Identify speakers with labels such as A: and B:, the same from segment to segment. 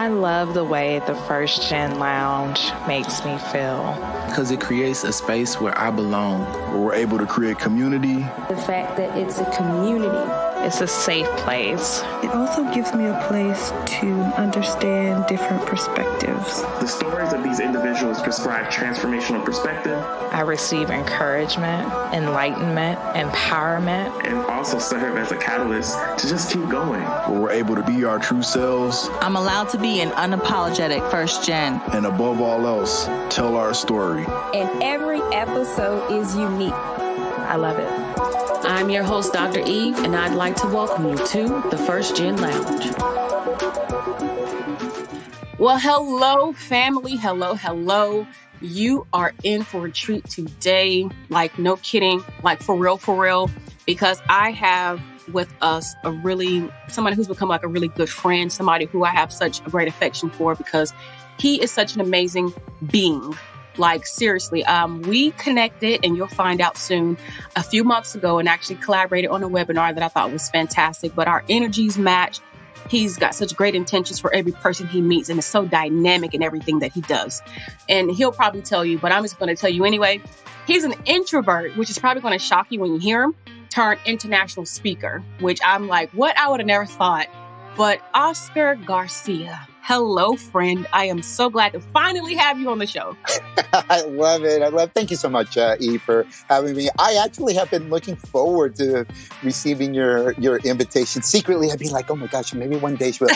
A: I love the way the First Gen Lounge makes me feel.
B: Because it creates a space where I belong.
C: Where we're able to create community.
D: The fact that it's a community.
A: It's a safe place.
E: It also gives me a place to understand different perspectives.
F: The stories of these individuals prescribe transformational perspective.
A: I receive encouragement, enlightenment, empowerment.
F: And also serve as a catalyst to just keep going.
C: Where we're able to be our true selves.
G: I'm allowed to be an unapologetic first gen.
C: And above all else, tell our story.
D: And every episode is unique.
A: I love it.
H: I'm your host, Dr. Eve, and I'd like to welcome you to the First Gen Lounge. Well, hello, family. Hello. You are in for a treat today. Like, no kidding. Like, for real. Because I have with us someone who's become like a really good friend, somebody who I have such a great affection for because he is such an amazing being. Like, seriously, we connected, and you'll find out soon, a few months ago, and actually collaborated on a webinar that I thought was fantastic. But our energies match. He's got such great intentions for every person he meets, and is so dynamic in everything that he does. And he'll probably tell you, but I'm just going to tell you anyway. He's an introvert, which is probably going to shock you when you hear him, turned international speaker, which I'm like, what? I would have never thought. But Oscar Garcia. Hello, friend. I am so glad to finally have you on the show.
I: I love it. Thank you so much, E, for having me. I actually have been looking forward to receiving your invitation. Secretly, I'd be like, oh my gosh, maybe one day she will.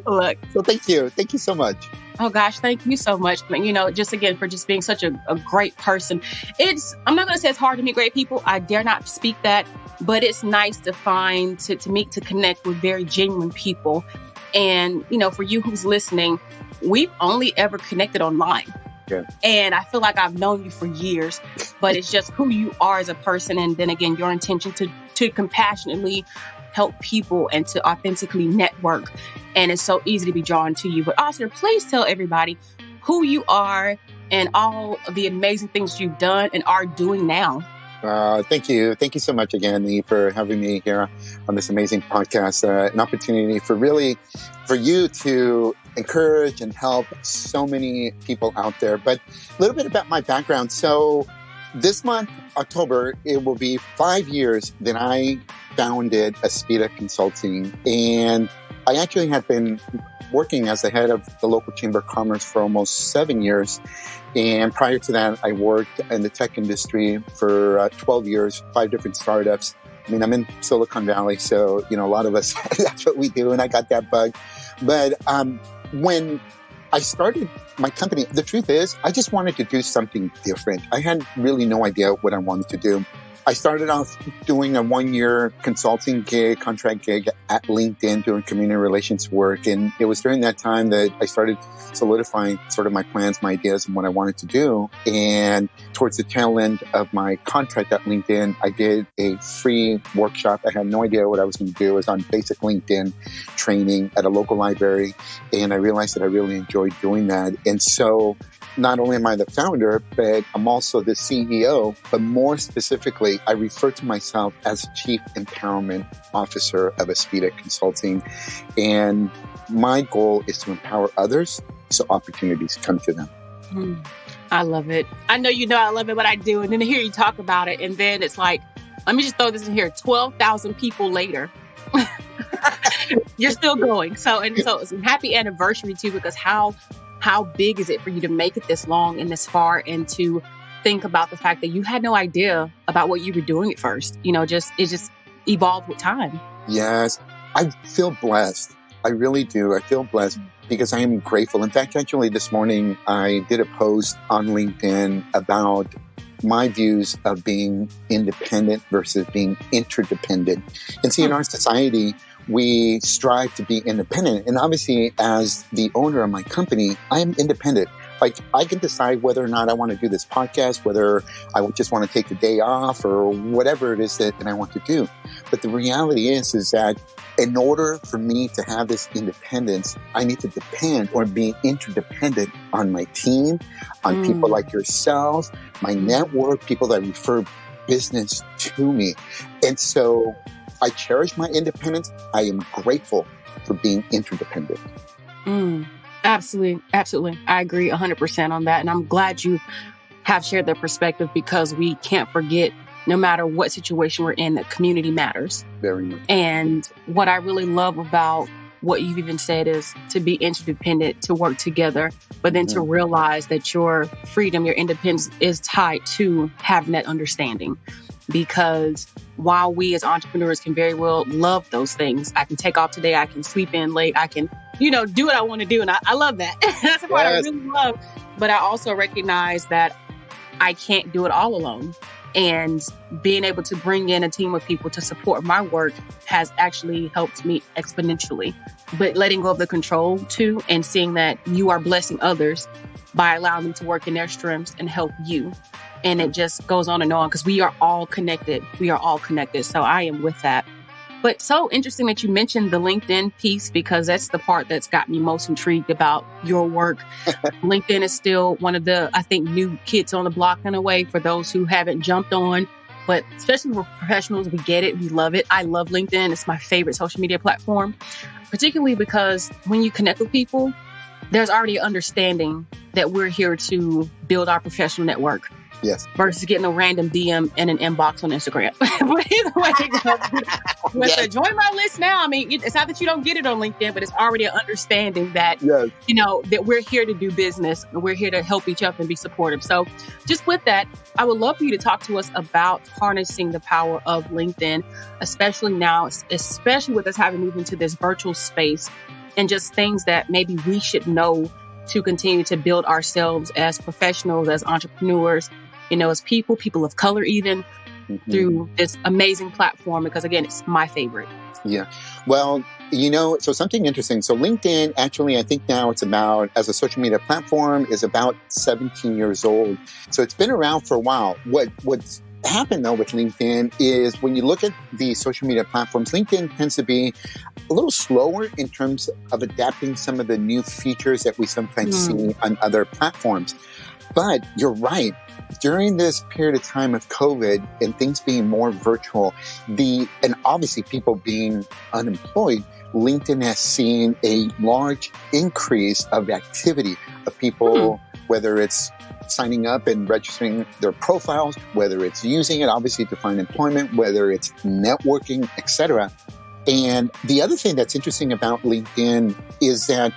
H: Look.
I: So thank you. Thank you so much.
H: Oh gosh, thank you so much. You know, just again, for just being such a great person. I'm not going to say it's hard to meet great people. I dare not speak that, but it's nice to find, to meet, to connect with very genuine people. And, you know, for you who's listening, we've only ever connected online.
I: Yeah.
H: And I feel like I've known you for years, but it's just who you are as a person. And then again, your intention to compassionately help people and to authentically network. And it's so easy to be drawn to you. But Oscar, please tell everybody who you are and all of the amazing things you've done and are doing now.
I: Thank you. Thank you so much again, Lee, for having me here on this amazing podcast. An opportunity for you to encourage and help so many people out there. But a little bit about my background. So this month, October, it will be 5 years that I founded Aspida Consulting. And I actually have been working as the head of the local Chamber of Commerce for almost 7 years. And prior to that, I worked in the tech industry for 12 years, 5 different startups. I mean, I'm in Silicon Valley, so, you know, a lot of us, that's what we do. And I got that bug. But when I started my company, the truth is, I just wanted to do something different. I had really no idea what I wanted to do. I started off doing a 1-year consulting gig, contract gig at LinkedIn, doing community relations work. And it was during that time that I started solidifying sort of my plans, my ideas, and what I wanted to do. And towards the tail end of my contract at LinkedIn, I did a free workshop. I had no idea what I was going to do. It was on basic LinkedIn training at a local library. And I realized that I really enjoyed doing that. And so not only am I the founder, but I'm also the CEO. But more specifically, I refer to myself as Chief Empowerment Officer of Aspida Consulting. And my goal is to empower others so opportunities come to them.
H: I love it. I know you know I love it, but I do. And then to hear you talk about it, and then it's like, let me just throw this in here. 12,000 people later, you're still going. So it's a happy anniversary too, because how big is it for you to make it this long and this far, and to think about the fact that you had no idea about what you were doing at first. You know, it just evolved with time.
I: Yes, I feel blessed. I really do. I feel blessed because I am grateful. In fact, actually this morning, I did a post on LinkedIn about my views of being independent versus being interdependent. And see, in our society, we strive to be independent. And obviously, as the owner of my company, I am independent. Like, I can decide whether or not I want to do this podcast, whether I would just want to take the day off or whatever it is that I want to do. But the reality is that in order for me to have this independence, I need to depend or be interdependent on my team, on people like yourself, my network, people that refer business to me. And so I cherish my independence. I am grateful for being interdependent.
H: Absolutely. Absolutely. I agree 100% on that. And I'm glad you have shared that perspective, because we can't forget, no matter what situation we're in, that community matters.
I: Very much.
H: And what I really love about what you've even said is to be interdependent, to work together, but then to realize that your freedom, your independence is tied to having that understanding. Because while we as entrepreneurs can very well love those things, I can take off today, I can sleep in late, I can, do what I want to do. And I love that. That's the part I really love. But I also recognize that I can't do it all alone. And being able to bring in a team of people to support my work has actually helped me exponentially. But letting go of the control too, and seeing that you are blessing others by allowing them to work in their strengths and help you. And it just goes on, because we are all connected. We are all connected. So I am with that. But so interesting that you mentioned the LinkedIn piece, because that's the part that's got me most intrigued about your work. LinkedIn is still one of the, I think, new kids on the block in a way for those who haven't jumped on. But especially for professionals, we get it. We love it. I love LinkedIn. It's my favorite social media platform, particularly because when you connect with people, there's already an understanding that we're here to build our professional network.
I: Yes.
H: Versus getting a random DM in an inbox on Instagram. But either way it goes. So join my list now. I mean, it's not that you don't get it on LinkedIn, but it's already an understanding that, that we're here to do business and we're here to help each other and be supportive. So just with that, I would love for you to talk to us about harnessing the power of LinkedIn, especially now, especially with us having moved into this virtual space, and just things that maybe we should know to continue to build ourselves as professionals, as entrepreneurs, as people of color, even through this amazing platform, because again, it's my favorite.
I: Yeah. Well, so something interesting. So LinkedIn, actually, I think now it's about, as a social media platform, is about 17 years old. So it's been around for a while. What's happened though with LinkedIn is when you look at the social media platforms, LinkedIn tends to be a little slower in terms of adapting some of the new features that we sometimes see on other platforms. But you're right. During this period of time of COVID and things being more virtual, and obviously people being unemployed, LinkedIn has seen a large increase of activity of people, whether it's signing up and registering their profiles, whether it's using it obviously to find employment, whether it's networking, etc. And the other thing that's interesting about LinkedIn is that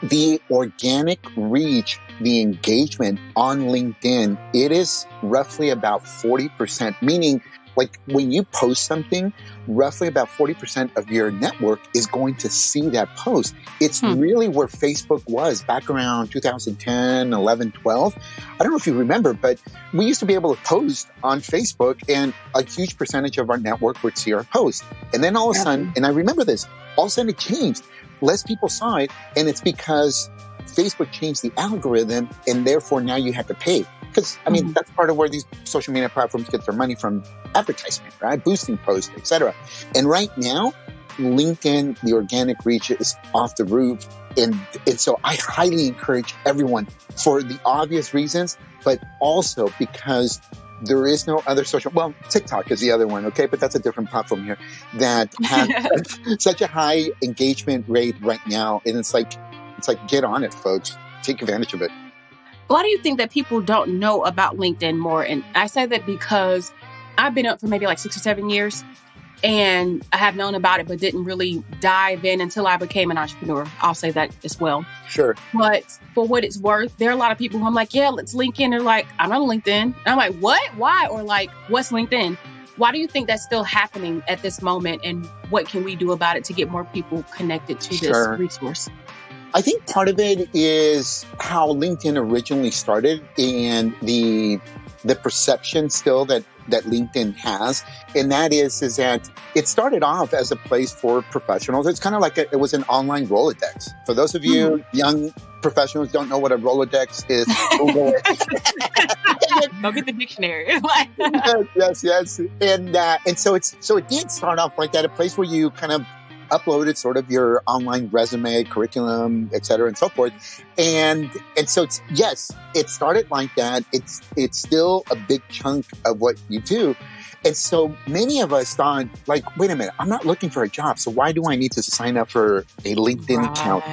I: the organic reach, the engagement on LinkedIn, it is roughly about 40%, meaning like when you post something, roughly about 40% of your network is going to see that post. It's really where Facebook was back around 2010, 11, 12. I don't know if you remember, but we used to be able to post on Facebook and a huge percentage of our network would see our post. And then all of a sudden, and I remember this, all of a sudden it changed. Less people saw it, and it's because Facebook changed the algorithm, and therefore now you have to pay. Because, I mean, that's part of where these social media platforms get their money from, advertisement, right? Boosting posts, etc. And right now, LinkedIn, the organic reach is off the roof. And so I highly encourage everyone for the obvious reasons, but also because there is no other well, TikTok is the other one, okay? But that's a different platform here that has such a high engagement rate right now. And it's like, get on it, folks. Take advantage of it.
H: Why do you think that people don't know about LinkedIn more? And I say that because I've been up for maybe like 6 or 7 years, and I have known about it, but didn't really dive in until I became an entrepreneur. I'll say that as well.
I: Sure.
H: But for what it's worth, there are a lot of people who I'm like, yeah, let's link in. They're like, I'm on LinkedIn. And I'm like, what? Why? Or like, what's LinkedIn? Why do you think that's still happening at this moment? And what can we do about it to get more people connected to this resource?
I: I think part of it is how LinkedIn originally started and the perception still that LinkedIn has. And that is that it started off as a place for professionals. It's kind of like it was an online Rolodex. For those of you young professionals who don't know what a Rolodex is, Google it.
H: Go get the dictionary.
I: yes. And so it did start off like that, a place where you kind of uploaded sort of your online resume, curriculum, et cetera, and so forth. And so it started like that. It's still a big chunk of what you do. And so many of us thought, like, wait a minute, I'm not looking for a job. So why do I need to sign up for a LinkedIn account?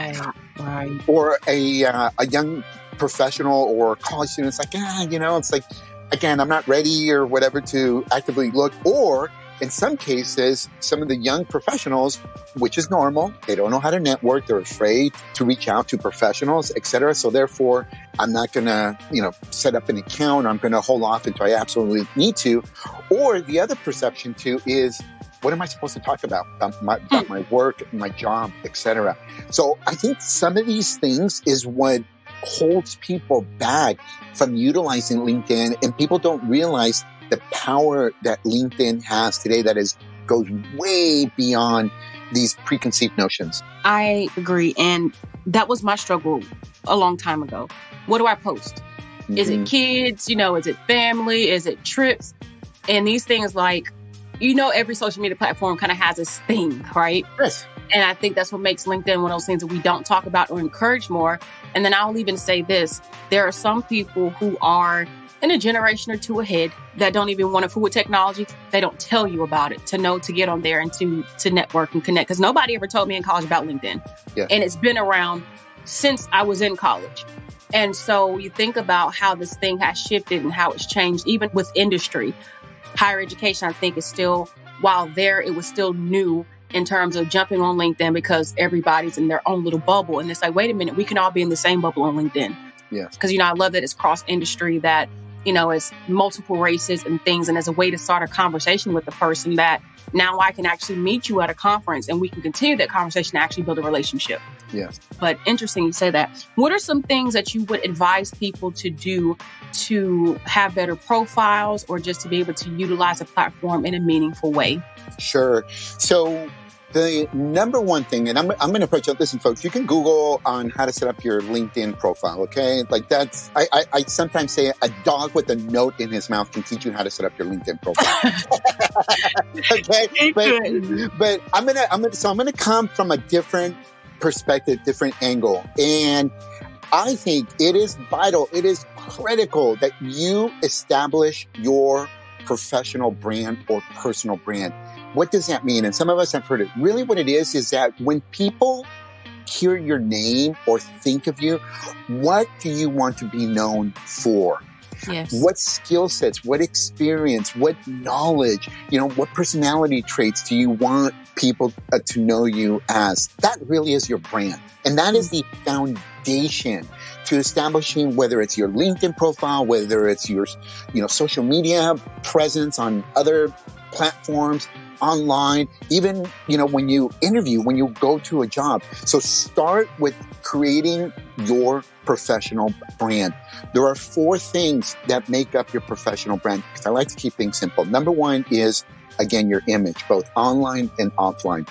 A: Right.
I: Or a young professional or college student? It's like, it's like, again, I'm not ready or whatever to actively look. Or in some cases, some of the young professionals, which is normal, they don't know how to network. They're afraid to reach out to professionals, et cetera. So therefore, I'm not going to, set up an account. I'm going to hold off until I absolutely need to. Or the other perception too is, what am I supposed to talk about my work, my job, et cetera? So I think some of these things is what holds people back from utilizing LinkedIn, and people don't realize the power that LinkedIn has today that goes way beyond these preconceived notions.
H: I agree. And that was my struggle a long time ago. What do I post? Mm-hmm. Is it kids? Is it family? Is it trips? And these things like, every social media platform kind of has its thing, right?
I: Yes.
H: And I think that's what makes LinkedIn one of those things that we don't talk about or encourage more. And then I'll even say this, there are some people who are in a generation or two ahead that don't even want to fool with technology. They don't tell you about it to get on there and to network and connect. Because nobody ever told me in college about LinkedIn. Yeah. And it's been around since I was in college. And so you think about how this thing has shifted and how it's changed, even with industry. Higher education, I think, is still, while there, it was still new in terms of jumping on LinkedIn because everybody's in their own little bubble. And it's like, wait a minute, we can all be in the same bubble on LinkedIn.
I: Yeah.
H: Because, I love that it's cross industry, that, it's multiple races and things. And as a way to start a conversation with the person that now I can actually meet you at a conference and we can continue that conversation and actually build a relationship.
I: Yes.
H: But interesting you say that. What are some things that you would advise people to do to have better profiles or just to be able to utilize a platform in a meaningful way?
I: Sure. So the number one thing, and I'm going to approach it. Listen, folks, you can Google on how to set up your LinkedIn profile. Okay. Like that's, I sometimes say a dog with a note in his mouth can teach you how to set up your LinkedIn profile. Okay. But I'm going to come from a different perspective, different angle. And I think it is vital. It is critical that you establish your professional brand or personal brand. What does that mean? And some of us have heard it. Really what it is that when people hear your name or think of you, what do you want to be known for?
H: Yes.
I: What skill sets, what experience, what knowledge, what personality traits do you want people to know you as? That really is your brand. And that is the foundation to establishing whether it's your LinkedIn profile, whether it's your, social media presence on other platforms, online, even, when you interview, when you go to a job. So start with creating your professional brand. There are 4 things that make up your professional brand, because I like to keep things simple. Number 1 is, again, your image, both online and offline.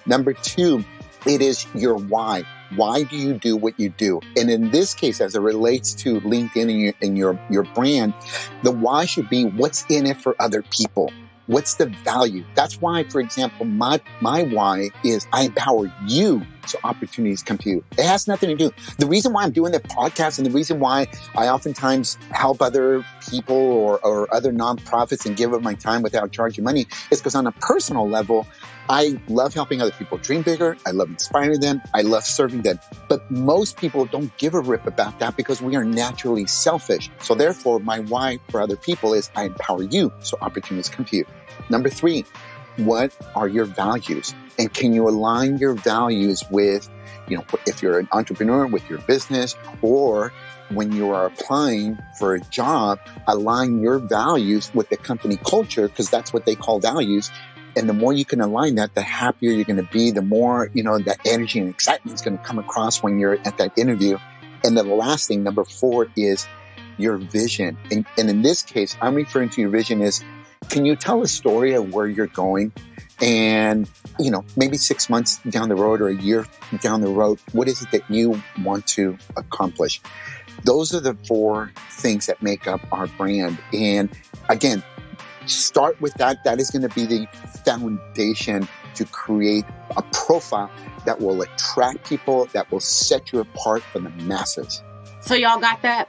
I: Number 2, it is your why. Why do you do what you do? And in this case, as it relates to LinkedIn and your brand, the why should be what's in it for other people. What's the value? That's why, for example, my why is I empower you so opportunities come to you. It has nothing to do. The reason why I'm doing the podcast and the reason why I oftentimes help other people or other nonprofits and give up my time without charging money is because on a personal level, I love helping other people dream bigger. I love inspiring them. I love serving them. But most people don't give a rip about that because we are naturally selfish. So therefore, my why for other people is I empower you so opportunities come to you. Number 3, what are your values? And can you align your values with, if you're an entrepreneur, with your business, or when you are applying for a job, align your values with the company culture, because that's what they call values. And the more you can align that, the happier you're going to be, the more, that energy and excitement is going to come across when you're at that interview. And then the last thing, number 4, is your vision. And in this case, I'm referring to your vision is, can you tell a story of where you're going? And, maybe 6 months down the road or a year down the road, what is it that you want to accomplish? Those are the 4 things that make up our brand. And again, start with that. That is going to be the foundation to create a profile that will attract people, that will set you apart from the masses.
H: So y'all got that?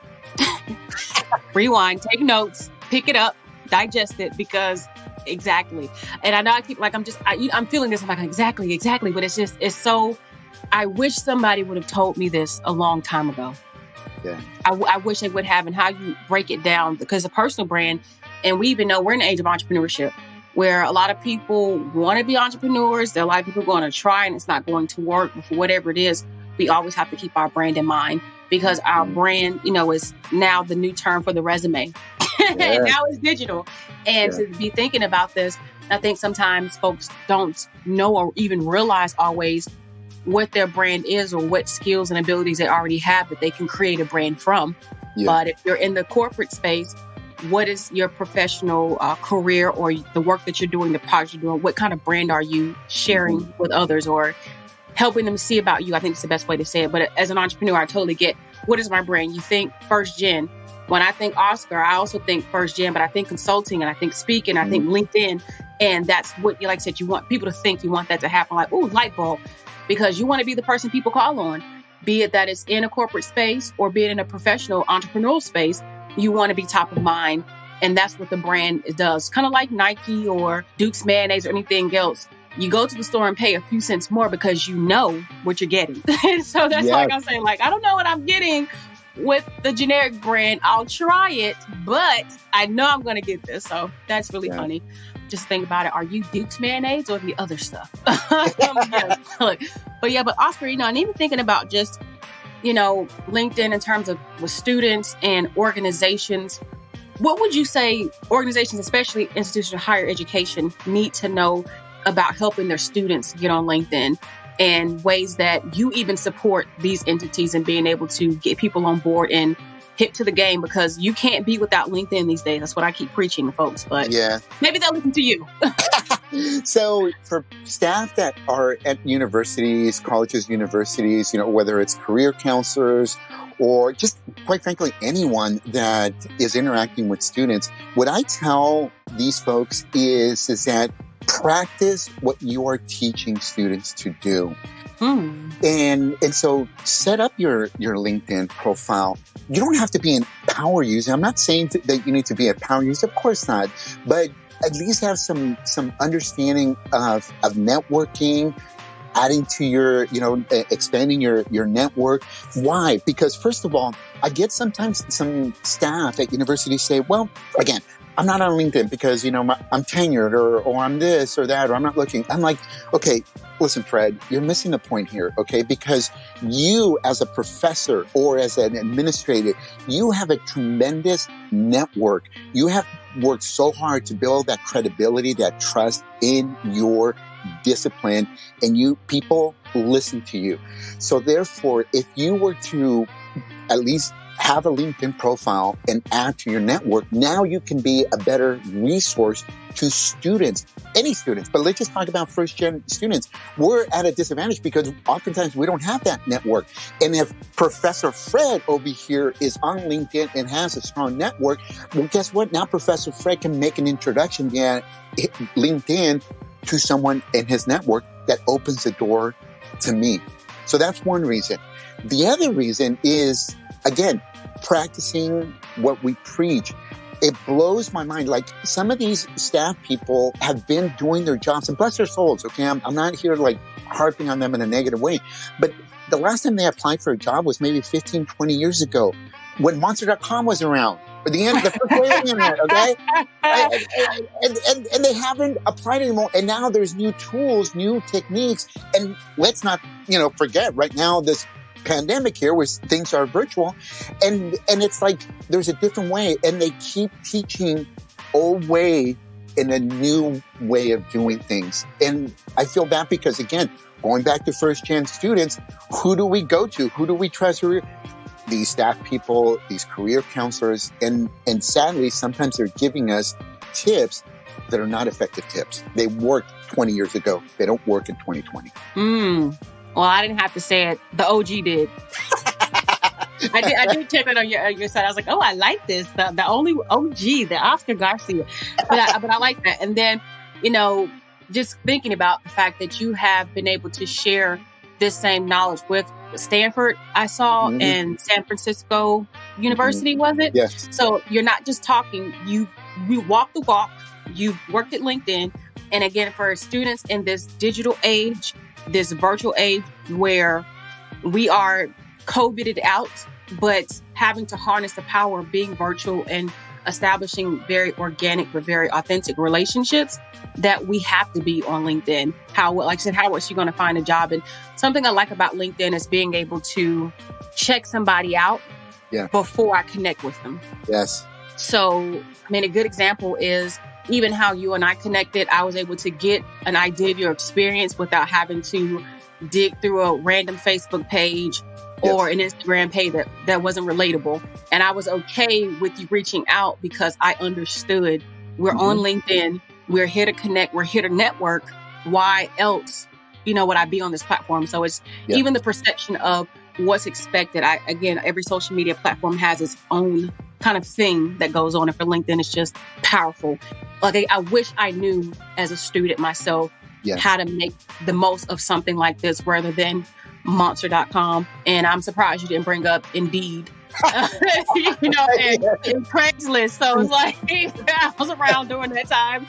H: Rewind, take notes, pick it up, digest it, because Exactly. And I know I keep like, I'm feeling this. I'm like, exactly. But it's so, I wish somebody would have told me this a long time ago.
I: Yeah.
H: I wish they would have, and how you break it down, because a personal brand, and we even know we're in the age of entrepreneurship where a lot of people want to be entrepreneurs. There are a lot of people going to try and it's not going to work. But for whatever it is, we always have to keep our brand in mind, because our brand, is now the new term for the resume. And now it's digital. And to be thinking about this, I think sometimes folks don't know or even realize always what their brand is, or what skills and abilities they already have that they can create a brand from. Yeah. But if you're in the corporate space, what is your professional career, or the work that you're doing, the project you're doing? What kind of brand are you sharing with others, or helping them see about you? I think it's the best way to say it. But as an entrepreneur, I totally get, what is my brand? You think first gen. When I think Oscar, I also think first gen, but I think consulting, and I think speaking, I think LinkedIn. And that's what, like I said, you want people to think, you want that to happen, like, ooh, light bulb, because you want to be the person people call on, be it that it's in a corporate space or be it in a professional entrepreneurial space. You want to be top of mind. And that's what the brand does. Kind of like Nike or Duke's mayonnaise or anything else. You go to the store and pay a few cents more because you know what you're getting. So that's like I'm saying, like, I don't know what I'm getting with the generic brand. I'll try it, but I know I'm going to get this. So that's really funny. Just think about it. Are you Duke's mayonnaise or the other stuff? But Oscar, and even thinking about just, LinkedIn in terms of with students and organizations, what would you say organizations, especially institutions of higher education, need to know about helping their students get on LinkedIn, and ways that you even support these entities and being able to get people on board and hip to the game? Because you can't be without LinkedIn these days. That's what I keep preaching to folks, but maybe they'll listen to you.
I: So for staff that are at universities, colleges, universities, whether it's career counselors or just quite frankly, anyone that is interacting with students, what I tell these folks is that practice what you are teaching students to do. And so set up your LinkedIn profile. You don't have to be a power user. I'm not saying that you need to be a power user. Of course not. But at least have some understanding of networking, adding to your, expanding your network. Why? Because first of all, I get sometimes some staff at universities say, well, again, I'm not on LinkedIn because, I'm tenured or I'm this or that, or I'm not looking. I'm like, okay, listen, Fred, you're missing the point here, okay? Because you as a professor or as an administrator, you have a tremendous network. You have worked so hard to build that credibility, that trust in your discipline, and people listen to you. So therefore, if you were to at least have a LinkedIn profile and add to your network, now you can be a better resource to students, any students. But let's just talk about first-gen students. We're at a disadvantage because oftentimes we don't have that network. And if Professor Fred over here is on LinkedIn and has a strong network, well, guess what? Now Professor Fred can make an introduction via LinkedIn to someone in his network that opens the door to me. So that's one reason. The other reason is, again, practicing what we preach. It blows my mind. Like, some of these staff people have been doing their jobs, and bless their souls, okay? I'm not here like harping on them in a negative way, but the last time they applied for a job was maybe 15, 20 years ago when Monster.com was around. Or the first way of the internet, okay? And they haven't applied anymore. And now there's new tools, new techniques. And let's not, forget right now this pandemic here where things are virtual. And it's like there's a different way. And they keep teaching old way in a new way of doing things. And I feel bad because, again, going back to first-gen students, who do we go to? Who do we trust? These staff people, these career counselors, and sadly, sometimes they're giving us tips that are not effective tips. They worked 20 years ago. They don't work in 2020.
H: Well, I didn't have to say it. The OG did. I did check it on your site. I was like, oh, I like this. The only OG, the Oscar Garcia. But I like that. And then, just thinking about the fact that you have been able to share this same knowledge with Stanford, I saw, and San Francisco University, was it?
I: Yes.
H: So you're not just talking, you walk the walk, you've worked at LinkedIn. And again, for students in this digital age, this virtual age where we are COVIDed out, but having to harness the power of being virtual and establishing very organic but very authentic relationships, that we have to be on LinkedIn. Like I said, how else are you going to find a job? And something I like about LinkedIn is being able to check somebody out before I connect with them.
I: Yes.
H: So, I mean, a good example is even how you and I connected. I was able to get an idea of your experience without having to dig through a random Facebook page or an Instagram page that wasn't relatable. And I was okay with you reaching out because I understood we're on LinkedIn. We're here to connect. We're here to network. Why else, would I be on this platform? So it's even the perception of what's expected. Again, every social media platform has its own kind of thing that goes on. And for LinkedIn, it's just powerful. Like I wish I knew as a student myself how to make the most of something like this rather than Monster.com. And I'm surprised you didn't bring up Indeed, and Craigslist. So it's like, I was around during that time.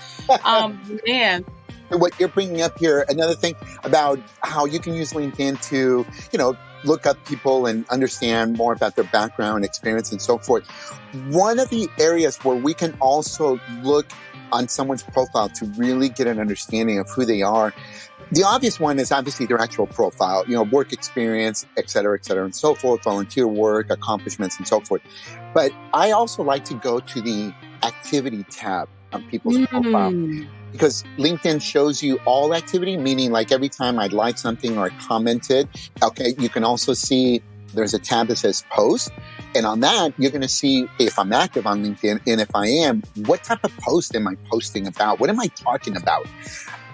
H: Man.
I: What you're bringing up here, another thing about how you can use LinkedIn to, look up people and understand more about their background, experience, and so forth. One of the areas where we can also look on someone's profile to really get an understanding of who they are. The obvious one is obviously their actual profile, work experience, et cetera, and so forth, volunteer work, accomplishments, and so forth. But I also like to go to the activity tab on people's profile, because LinkedIn shows you all activity, meaning like every time I like something or I commented, you can also see there's a tab that says post. And on that, you're going to see if I'm active on LinkedIn, and if I am, what type of post am I posting about? What am I talking about?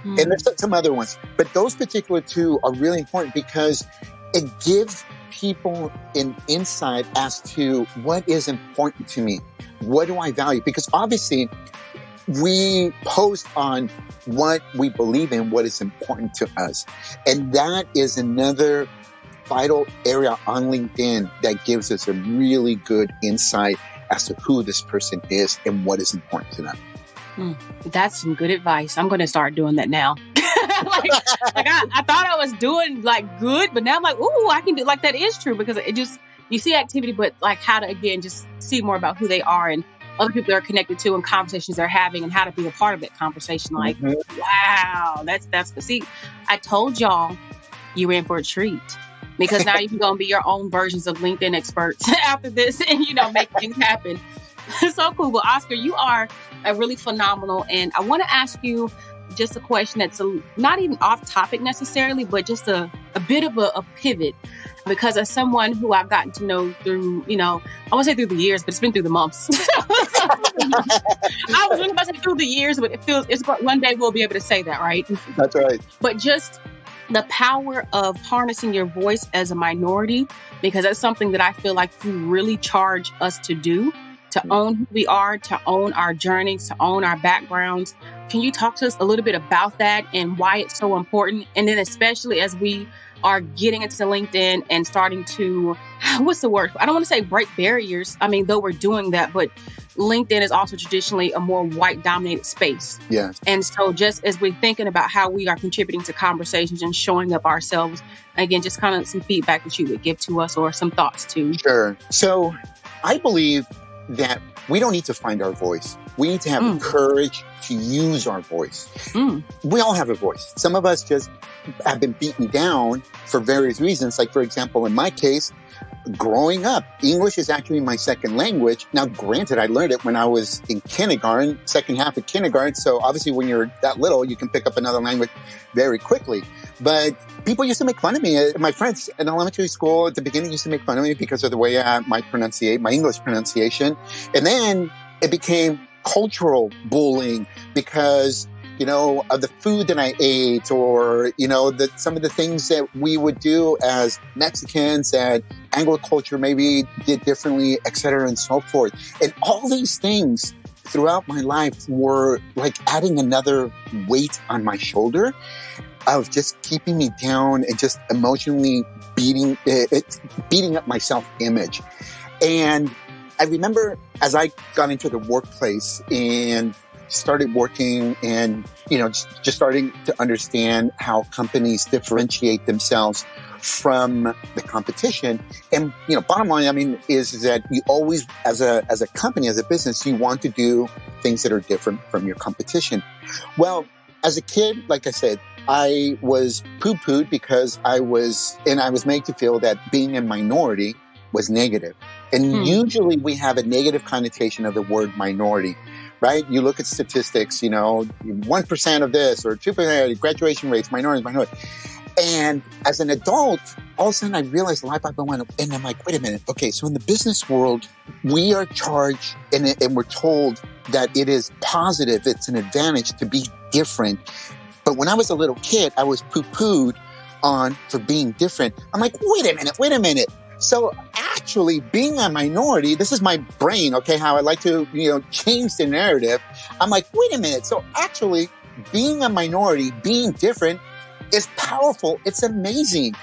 I: And there's some other ones, but those particular two are really important because it gives people an insight as to what is important to me. What do I value? Because obviously we post on what we believe in, what is important to us. And that is another vital area on LinkedIn that gives us a really good insight as to who this person is and what is important to them.
H: That's some good advice. I'm going to start doing that now. I thought I was doing good, but now I'm like, ooh, I can do that is true because it just, you see activity, but how to, again, just see more about who they are and other people they're connected to and conversations they're having and how to be a part of that conversation. Wow, that's see, I told y'all you were in for a treat because now you're going to be your own versions of LinkedIn experts after this and, make things happen. So cool. Well, Oscar, you are a really phenomenal. And I want to ask you just a question that's not even off topic necessarily, but just a bit of a pivot. Because as someone who I've gotten to know through, I won't say through the years, but it's been through the months. I was really about to say through the years, but it's one day we'll be able to say that, right?
I: That's right.
H: But just the power of harnessing your voice as a minority, because that's something that I feel like you really charge us to do. To own who we are, to own our journeys, to own our backgrounds. Can you talk to us a little bit about that and why it's so important? And then especially as we are getting into LinkedIn and starting to, what's the word? I don't want to say break barriers. I mean, though we're doing that, but LinkedIn is also traditionally a more white dominated space.
I: Yeah.
H: And so just as we're thinking about how we are contributing to conversations and showing up ourselves, again, just kind of some feedback that you would give to us or some thoughts too.
I: Sure. So I believe that we don't need to find our voice. We need to have courage to use our voice. We all have a voice. Some of us just have been beaten down for various reasons. Like, for example, in my case, growing up, English is actually my second language. Now, granted, I learned it when I was in kindergarten, second half of kindergarten. So obviously when you're that little, you can pick up another language very quickly. But people used to make fun of me. My friends in elementary school at the beginning used to make fun of me because of the way my English pronunciation. And then it became cultural bullying because, of the food that I ate or, some of the things that we would do as Mexicans and Anglo culture maybe did differently, et cetera, and so forth. And all these things throughout my life were like adding another weight on my shoulder of just keeping me down and just emotionally beating up my self-image. And I remember as I got into the workplace and started working and, just starting to understand how companies differentiate themselves from the competition. And, bottom line, is that you always, as a company, as a business, you want to do things that are different from your competition. Well, as a kid, like I said, I was poo-pooed because I was made to feel that being a minority was negative. And usually we have a negative connotation of the word minority, right? You look at statistics, 1% of this or 2% graduation rates, minority. And as an adult, all of a sudden I realized the light bulb went up, and I'm like, wait a minute. Okay, so in the business world, we are charged and we're told that it is positive, it's an advantage to be different. But when I was a little kid, I was poo-pooed on for being different. I'm like, wait a minute. So actually being a minority, this is my brain, okay, how I like to, change the narrative. I'm like, wait a minute. So actually being a minority, being different is powerful. It's amazing.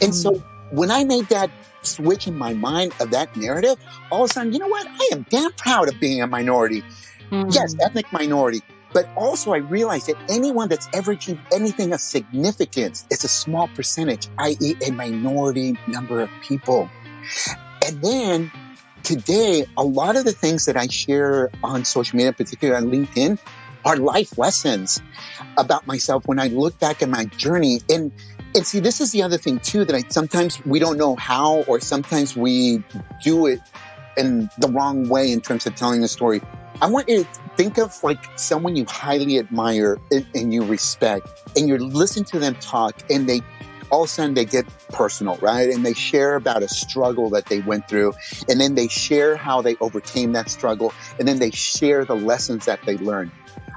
I: And so when I made that switch in my mind of that narrative, all of a sudden, you know what? I am damn proud of being a minority. Yes, ethnic minority. But also I realized that anyone that's ever achieved anything of significance is a small percentage, i.e. a minority number of people. And then today, a lot of the things that I share on social media, particularly on LinkedIn, are life lessons about myself when I look back at my journey. And see, this is the other thing too, that sometimes we don't know how, or sometimes we do it in the wrong way in terms of telling the story. I want you to think of like someone you highly admire and you respect, and you listen to them talk, and all of a sudden they get personal, right? And they share about a struggle that they went through, and then they share how they overcame that struggle, and then they share the lessons that they learned.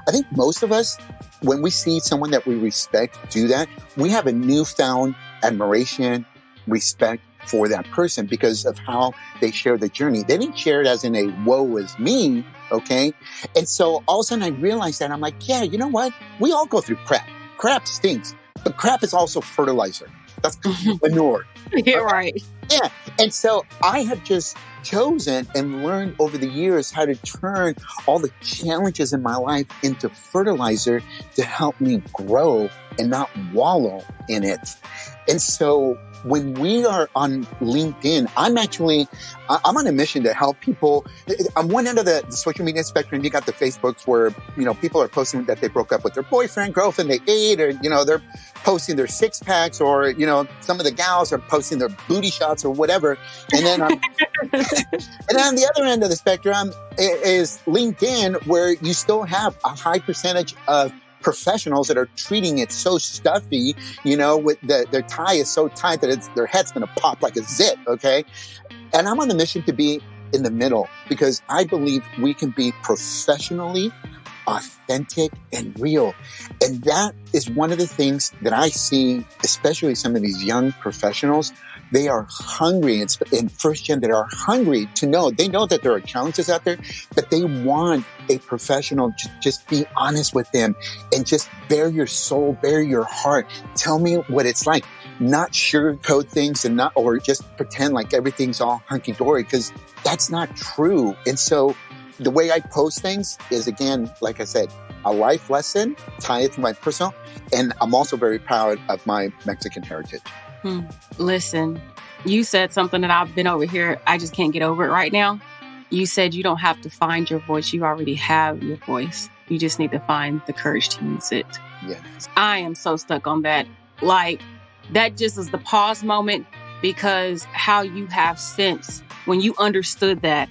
I: I think most of us, when we see someone that we respect do that, we have a newfound admiration, respect for that person because of how they share the journey. They didn't share it as in a woe is me, okay? And so all of a sudden I realized that. I'm like, yeah, you know what? We all go through crap. Crap stinks, but crap is also fertilizer. That's manure.
H: You're right.
I: Yeah. And so I have just chosen and learned over the years how to turn all the challenges in my life into fertilizer to help me grow and not wallow in it. And so when we are on LinkedIn, I'm on a mission to help people. On one end of the social media spectrum, you got the Facebooks where, people are posting that they broke up with their boyfriend, girlfriend, they ate, or, they're posting their six packs, or, some of the gals are posting their booty shots or whatever. And then, and then on the other end of the spectrum is LinkedIn, where you still have a high percentage of professionals that are treating it so stuffy, with their tie is so tight that their head's going to pop like a zit, okay? And I'm on the mission to be in the middle because I believe we can be professionally authentic and real. And that is one of the things that I see, especially some of these young professionals. They are hungry in first gen that are hungry to know. They know that there are challenges out there, but they want a professional to just be honest with them and just bare your soul, bare your heart. Tell me what it's like. Not sugarcoat things or just pretend like everything's all hunky dory, because that's not true. And so the way I post things is, again, like I said, a life lesson, tie it to my personal, and I'm also very proud of my Mexican heritage.
H: Listen, you said something that I've been over here. I just can't get over it right now. You said you don't have to find your voice. You already have your voice. You just need to find the courage to use it.
I: Yes.
H: I am so stuck on that. Like, that just is the pause moment, because how you have since, when you understood that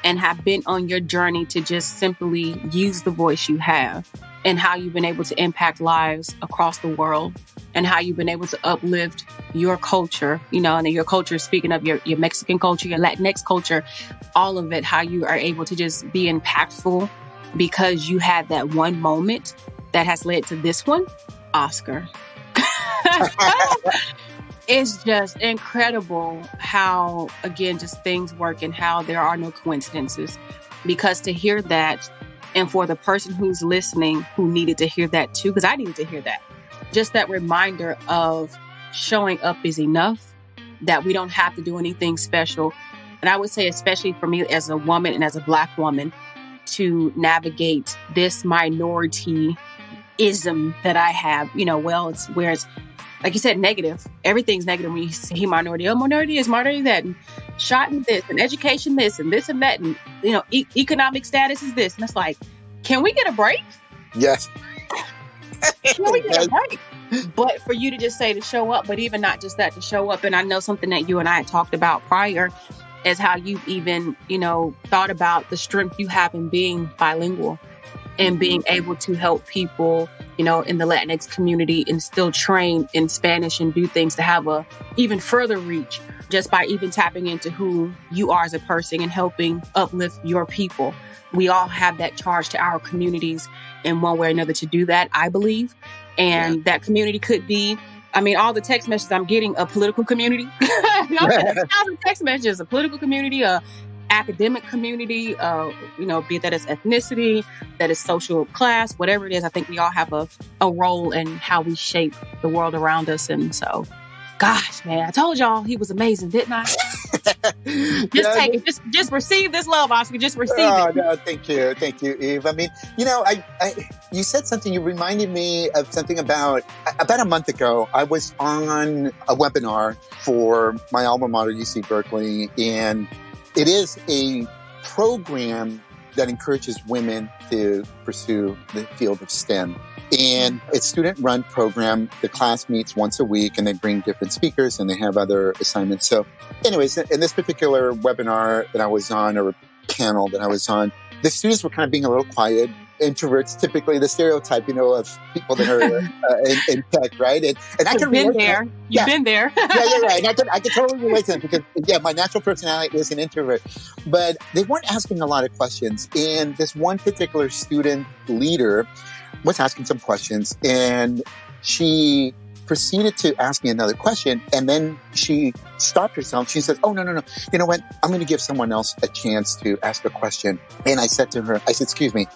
H: and have been on your journey to just simply use the voice you have, and how you've been able to impact lives across the world, and how you've been able to uplift your culture, and your culture, speaking of your Mexican culture, your Latinx culture, all of it, how you are able to just be impactful because you had that one moment that has led to this one, Oscar. It's just incredible how, again, just things work and how there are no coincidences. Because to hear that, and for the person who's listening who needed to hear that too, because I needed to hear that, just that reminder of showing up is enough, that we don't have to do anything special. And I would say, especially for me as a woman and as a Black woman, to navigate this minority ism that I have. It's where it's, like you said, negative. Everything's negative when you see minority. Oh, minority is minority that, and shot in this, and education this, and this and that, and economic status is this. And it's like, can we get a break?
I: Yes.
H: Can we get a break? But for you to just say to show up, but even not just that, to show up. And I know something that you and I had talked about prior is how you've even, thought about the strength you have in being bilingual and being able to help people, in the Latinx community and still train in Spanish and do things to have a even further reach just by even tapping into who you are as a person and helping uplift your people. We all have that charge to our communities in one way or another to do that, I believe. And that community could be, all the text messages I'm getting, a political community. Thousands of text messages, a political community, a academic community, be it that it's ethnicity, that is social class, whatever it is. I think we all have a role in how we shape the world around us. And so, gosh, man, I told y'all he was amazing, didn't I? Take it. Just receive this love, Oscar. Just receive it.
I: No, thank you, Eve. You said something. You reminded me of something about a month ago. I was on a webinar for my alma mater, UC Berkeley, and it is a program that encourages women to pursue the field of STEM. And it's a student-run program. The class meets once a week, and they bring different speakers, and they have other assignments. So anyways, in this particular webinar that I was on, or panel that I was on, the students were kind of being a little quiet. Introverts, typically the stereotype, of people that are in tech, right? And I can
H: relate there. You've been there.
I: Yeah, you're right. I can totally relate to them because, my natural personality is an introvert. But they weren't asking a lot of questions. And this one particular student leader was asking some questions, and she proceeded to ask me another question, and then she stopped herself. She said, oh, no. You know what? I'm going to give someone else a chance to ask a question. And I said to her, excuse me.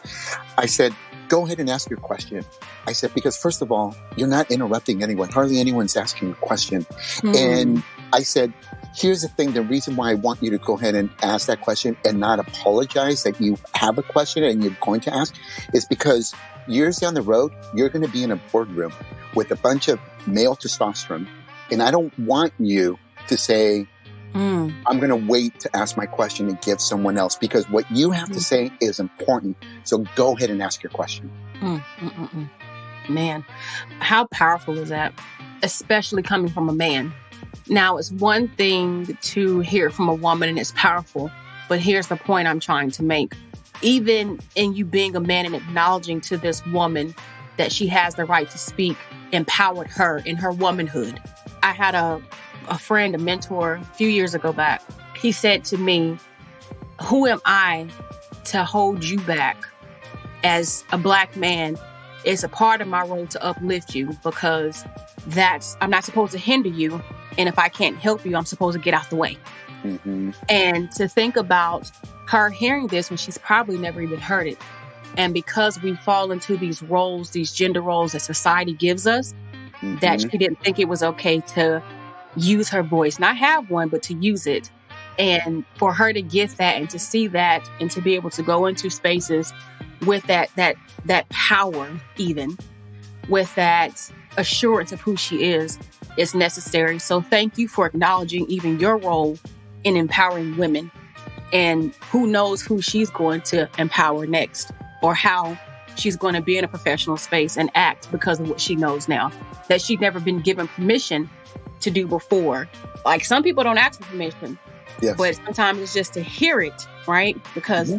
I: I said, go ahead and ask your question. I said, because first of all, you're not interrupting anyone. Hardly anyone's asking a question. And I said, here's the thing. The reason why I want you to go ahead and ask that question and not apologize that you have a question and you're going to ask is because years down the road, you're going to be in a boardroom with a bunch of male testosterone. And I don't want you to say, I'm going to wait to ask my question and give someone else, because what you have to say is important. So go ahead and ask your question.
H: Man, how powerful is that? Especially coming from a man. Now, it's one thing to hear from a woman and it's powerful, but here's the point I'm trying to make. Even in you being a man and acknowledging to this woman that she has the right to speak, empowered her in her womanhood. I had a friend, a mentor a few years ago back. He said to me, who am I to hold you back? As a Black man, it's a part of my role to uplift you, because I'm not supposed to hinder you. And if I can't help you, I'm supposed to get out the way. And to think about her hearing this when she's probably never even heard it. And because we fall into these roles, these gender roles that society gives us, that she didn't think it was okay to use her voice, not have one, but to use it. And for her to get that and to see that and to be able to go into spaces with that power, even with that assurance of who she is necessary. So thank you for acknowledging even your role in empowering women. And who knows who she's going to empower next, or how she's going to be in a professional space and act because of what she knows now that she'd never been given permission to do before. Like, some people don't ask for permission, but sometimes it's just to hear it, right? Because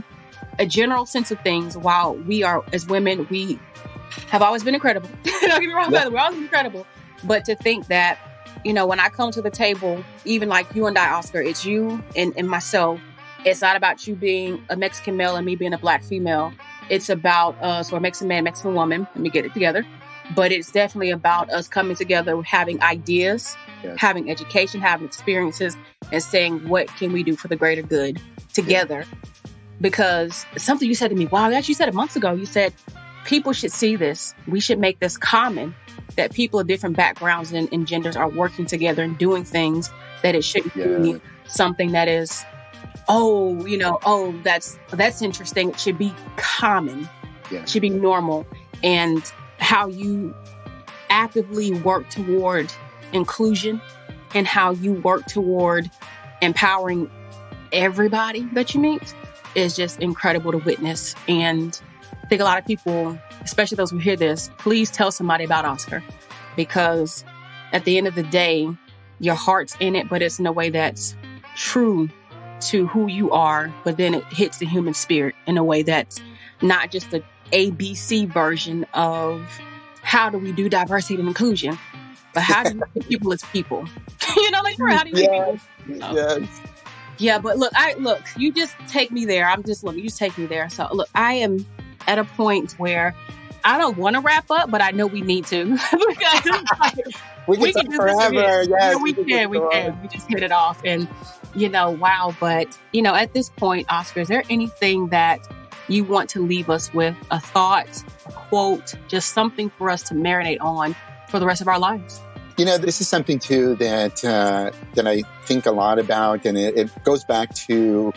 H: a general sense of things, while we are, as women, we have always been incredible. Don't get me wrong, we're always been incredible. But to think that, when I come to the table, even like you and I, Oscar, it's you and myself. It's not about you being a Mexican male and me being a Black female. It's about us, or Mexican man, Mexican woman. Let me get it together. But it's definitely about us coming together, having ideas, having education, having experiences, and saying, what can we do for the greater good together? Because something you said to me, wow, actually you said it months ago. You said, people should see this. We should make this common, that people of different backgrounds and genders are working together and doing things, that it shouldn't be something that is that's interesting. It should be common.
I: Yeah.
H: It should be normal. And how you actively work toward inclusion and how you work toward empowering everybody that you meet is just incredible to witness. And I think a lot of people, especially those who hear this, please tell somebody about Oscar, because at the end of the day, your heart's in it, but it's in a way that's true to who you are. But then it hits the human spirit in a way that's not just the ABC version of how do we do diversity and inclusion, but how do you put people as people? How do you make people?
I: Yes.
H: Yeah, but look, you just take me there. You just take me there. So look, I am at a point where I don't want to wrap up, but I know we need to. Because
I: we can do forever. Yes,
H: yeah, we can. We just hit it off. And, wow. But, at this point, Oscar, is there anything that you want to leave us with? A thought, a quote, just something for us to marinate on for the rest of our lives?
I: This is something too that I think a lot about, and it goes back to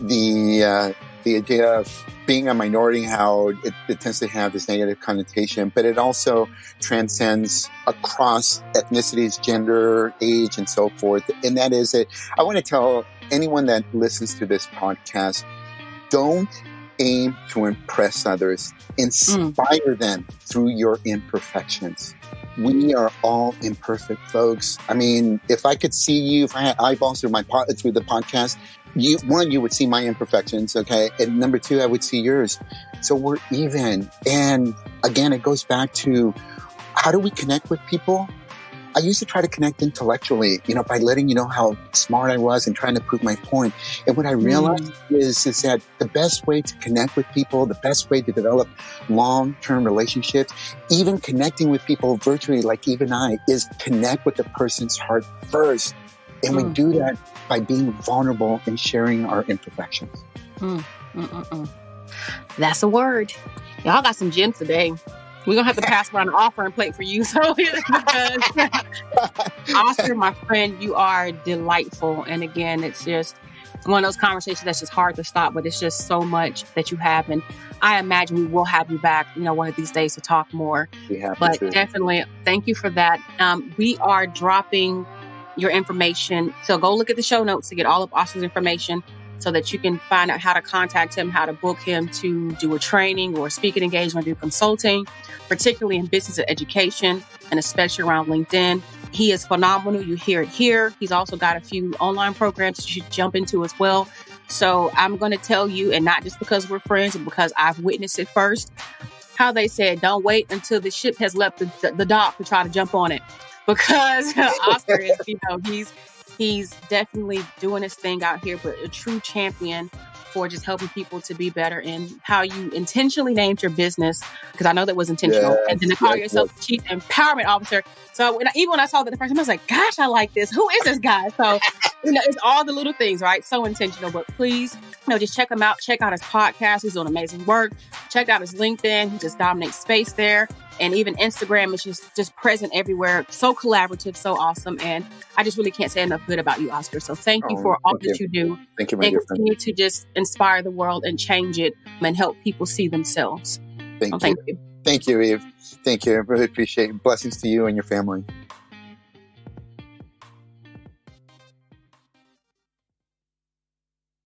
I: the idea of being a minority, how it tends to have this negative connotation, but it also transcends across ethnicities, gender, age, and so forth. And that is it. I want to tell anyone that listens to this podcast, don't aim to impress others. Inspire them through your imperfections. We are all imperfect, folks. I mean, if I could see you, if I had eyeballs through the podcast, you would see my imperfections, okay? And number two, I would see yours. So we're even. And again, it goes back to how do we connect with people? I used to try to connect intellectually, by letting you know how smart I was and trying to prove my point. And what I realized is that the best way to connect with people, the best way to develop long-term relationships, even connecting with people virtually like even I, is connect with the person's heart first. And we do that by being vulnerable and sharing our imperfections.
H: That's a word. Y'all got some gems today. We're going to have to pass around an offering plate for you. So, because Oscar, my friend, you are delightful. And again, it's just one of those conversations that's just hard to stop, but it's just so much that you have. And I imagine we will have you back, one of these days to talk more. But definitely, thank you for that. We are dropping your information. So go look at the show notes to get all of Oscar's information, so that you can find out how to contact him, how to book him to do a training or speaking engagement, do consulting, particularly in business and education, and especially around LinkedIn. He is phenomenal. You hear it here. He's also got a few online programs that you should jump into as well. So I'm going to tell you, and not just because we're friends, but because I've witnessed it first, how they said, don't wait until the ship has left the dock to try to jump on it. Because Oscar is, he's definitely doing his thing out here, but a true champion for just helping people to be better in how you intentionally named your business, because I know that was intentional. Yes, and then to call yourself Chief Empowerment Officer. So even when I saw that the first time, I was like, gosh, I like this. Who is this guy? So, it's all the little things, right? So intentional. But please, just check him out. Check out his podcast. He's doing amazing work. Check out his LinkedIn. He just dominates space there. And even Instagram is just present everywhere. So collaborative, so awesome. And I just really can't say enough good about you, Oscar. So thank you for all that you do.
I: Thank you, my dear friend.
H: Continue to just inspire the world and change it and help people see themselves.
I: Thank you. Thank you, Eve. Thank you. I really appreciate it. Blessings to you and your family.